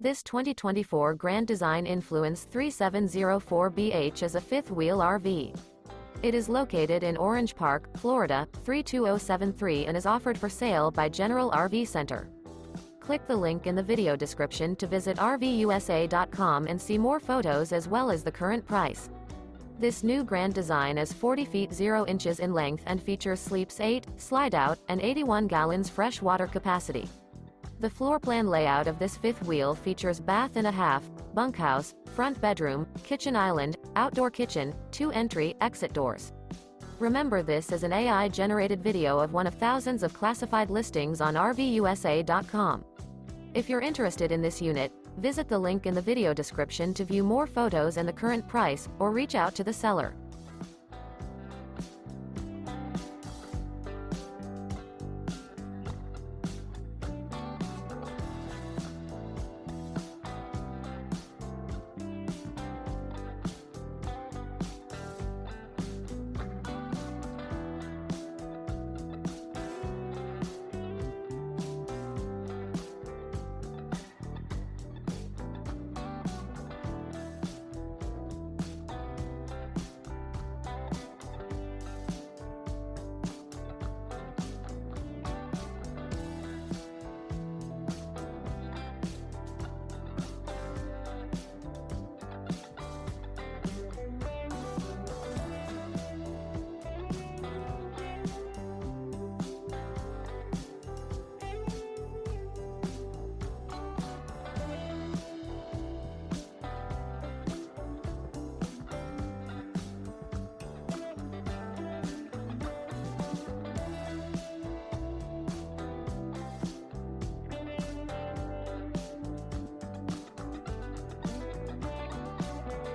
This 2024 Grand Design Influence 3704BH is a fifth-wheel RV. It is located in Orange Park, Florida, 32073 and is offered for sale by General RV Center. Click the link in the video description to visit RVUSA.com and see more photos as well as the current price. This new Grand Design is 40 feet 0 inches in length and features sleeps 8, Slideout, and 81 gallons fresh water capacity. The floor plan layout of this fifth wheel features bath and a half, bunkhouse, front bedroom, kitchen island, outdoor kitchen, 2 entry/exit doors. Remember, this is an AI-generated video of one of thousands of classified listings on RVUSA.com. If you're interested in this unit, visit the link in the video description to view more photos and the current price, or reach out to the seller.